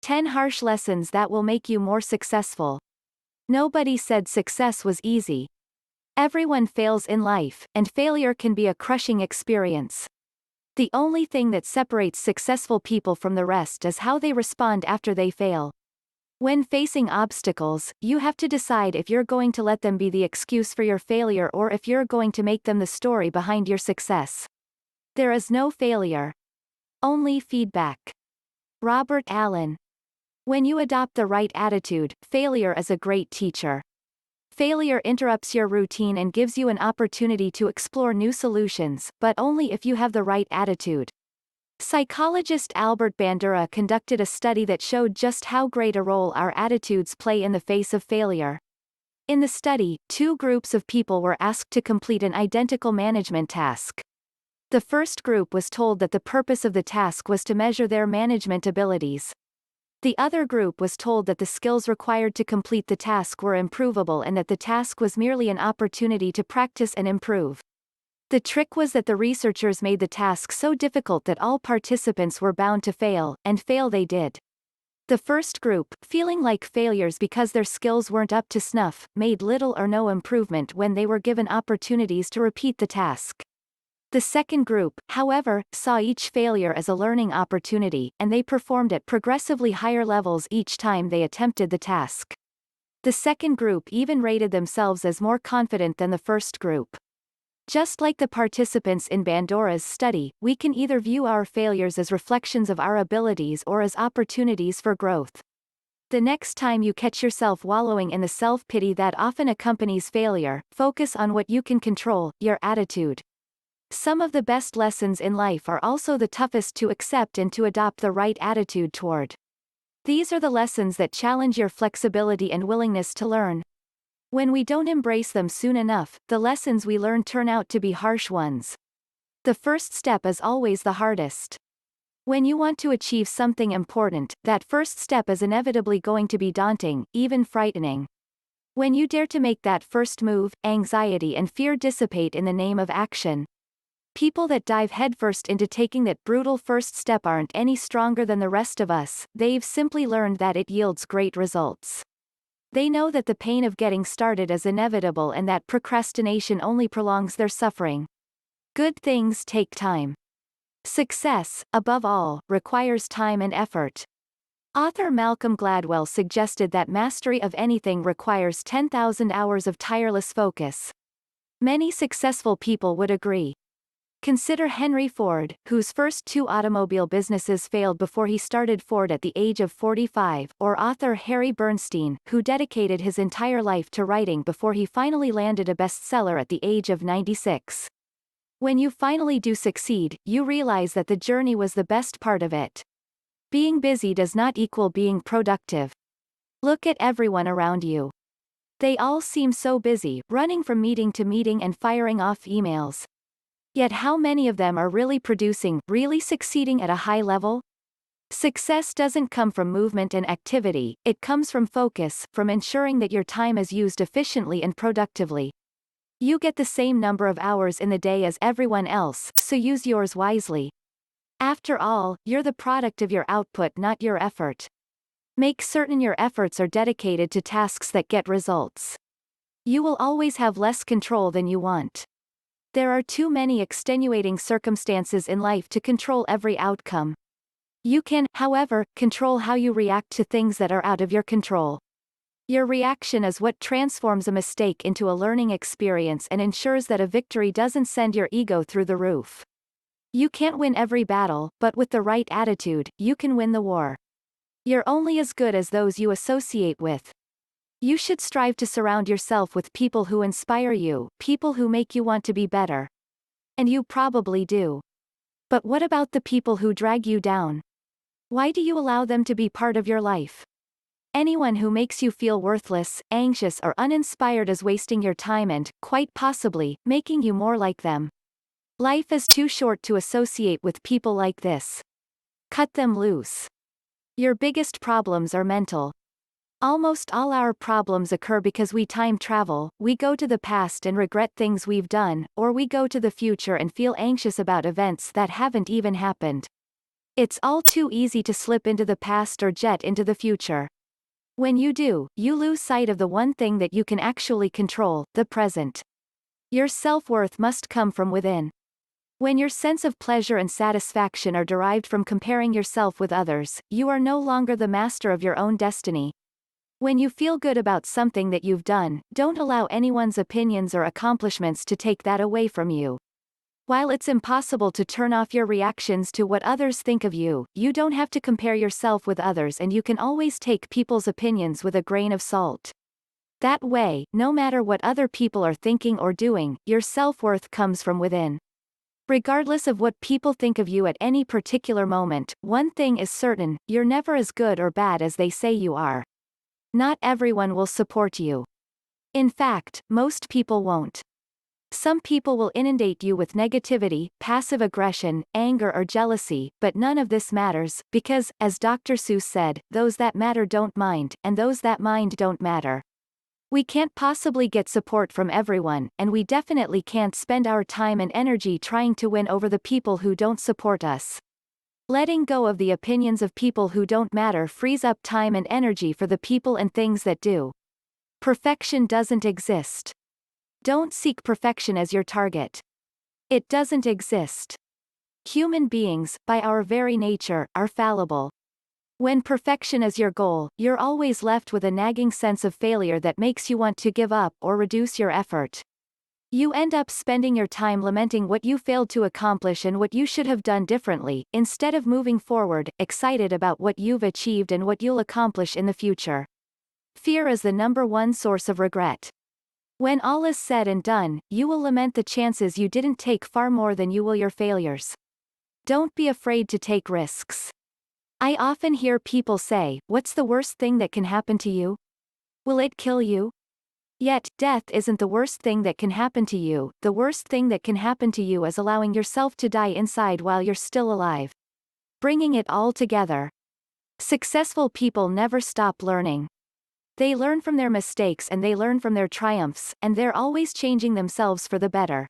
10 harsh lessons that will make you more successful. Nobody said success was easy. Everyone fails in life, and failure can be a crushing experience. The only thing that separates successful people from the rest is how they respond after they fail. When facing obstacles, you have to decide if you're going to let them be the excuse for your failure or if you're going to make them the story behind your success. There is no failure. Only feedback. Robert Allen. When you adopt the right attitude, failure is a great teacher. Failure interrupts your routine and gives you an opportunity to explore new solutions, but only if you have the right attitude. Psychologist Albert Bandura conducted a study that showed just how great a role our attitudes play in the face of failure. In the study, two groups of people were asked to complete an identical management task. The first group was told that the purpose of the task was to measure their management abilities. The other group was told that the skills required to complete the task were improvable and that the task was merely an opportunity to practice and improve. The trick was that the researchers made the task so difficult that all participants were bound to fail, and fail they did. The first group, feeling like failures because their skills weren't up to snuff, made little or no improvement when they were given opportunities to repeat the task. The second group, however, saw each failure as a learning opportunity, and they performed at progressively higher levels each time they attempted the task. The second group even rated themselves as more confident than the first group. Just like the participants in Bandura's study, we can either view our failures as reflections of our abilities or as opportunities for growth. The next time you catch yourself wallowing in the self-pity that often accompanies failure, focus on what you can control, your attitude. Some of the best lessons in life are also the toughest to accept and to adopt the right attitude toward. These are the lessons that challenge your flexibility and willingness to learn. When we don't embrace them soon enough, the lessons we learn turn out to be harsh ones. The first step is always the hardest. When you want to achieve something important, that first step is inevitably going to be daunting, even frightening. When you dare to make that first move, anxiety and fear dissipate in the name of action. People that dive headfirst into taking that brutal first step aren't any stronger than the rest of us, they've simply learned that it yields great results. They know that the pain of getting started is inevitable and that procrastination only prolongs their suffering. Good things take time. Success, above all, requires time and effort. Author Malcolm Gladwell suggested that mastery of anything requires 10,000 hours of tireless focus. Many successful people would agree. Consider Henry Ford, whose first two automobile businesses failed before he started Ford at the age of 45, or author Harry Bernstein, who dedicated his entire life to writing before he finally landed a bestseller at the age of 96. When you finally do succeed, you realize that the journey was the best part of it. Being busy does not equal being productive. Look at everyone around you. They all seem so busy, running from meeting to meeting and firing off emails. Yet how many of them are really producing, really succeeding at a high level? Success doesn't come from movement and activity, it comes from focus, from ensuring that your time is used efficiently and productively. You get the same number of hours in the day as everyone else, so use yours wisely. After all, you're the product of your output, not your effort. Make certain your efforts are dedicated to tasks that get results. You will always have less control than you want. There are too many extenuating circumstances in life to control every outcome. You can, however, control how you react to things that are out of your control. Your reaction is what transforms a mistake into a learning experience and ensures that a victory doesn't send your ego through the roof. You can't win every battle, but with the right attitude, you can win the war. You're only as good as those you associate with. You should strive to surround yourself with people who inspire you, people who make you want to be better. And you probably do. But what about the people who drag you down? Why do you allow them to be part of your life? Anyone who makes you feel worthless, anxious or uninspired is wasting your time and, quite possibly, making you more like them. Life is too short to associate with people like this. Cut them loose. Your biggest problems are mental. Almost all our problems occur because we time travel, we go to the past and regret things we've done, or we go to the future and feel anxious about events that haven't even happened. It's all too easy to slip into the past or jet into the future. When you do, you lose sight of the one thing that you can actually control, the present. Your self-worth must come from within. When your sense of pleasure and satisfaction are derived from comparing yourself with others, you are no longer the master of your own destiny. When you feel good about something that you've done, don't allow anyone's opinions or accomplishments to take that away from you. While it's impossible to turn off your reactions to what others think of you, you don't have to compare yourself with others, and you can always take people's opinions with a grain of salt. That way, no matter what other people are thinking or doing, your self-worth comes from within. Regardless of what people think of you at any particular moment, one thing is certain: you're never as good or bad as they say you are. Not everyone will support you. In fact, most people won't. Some people will inundate you with negativity, passive aggression, anger or jealousy, but none of this matters, because, as Dr. Seuss said, those that matter don't mind, and those that mind don't matter. We can't possibly get support from everyone, and we definitely can't spend our time and energy trying to win over the people who don't support us. Letting go of the opinions of people who don't matter frees up time and energy for the people and things that do. Perfection doesn't exist. Don't seek perfection as your target. It doesn't exist. Human beings, by our very nature, are fallible. When perfection is your goal, you're always left with a nagging sense of failure that makes you want to give up or reduce your effort. You end up spending your time lamenting what you failed to accomplish and what you should have done differently, instead of moving forward, excited about what you've achieved and what you'll accomplish in the future. Fear is the number one source of regret. When all is said and done, you will lament the chances you didn't take far more than you will your failures. Don't be afraid to take risks. I often hear people say, "What's the worst thing that can happen to you? Will it kill you?" Yet, death isn't the worst thing that can happen to you. The worst thing that can happen to you is allowing yourself to die inside while you're still alive. Bringing it all together. Successful people never stop learning. They learn from their mistakes and they learn from their triumphs, and they're always changing themselves for the better.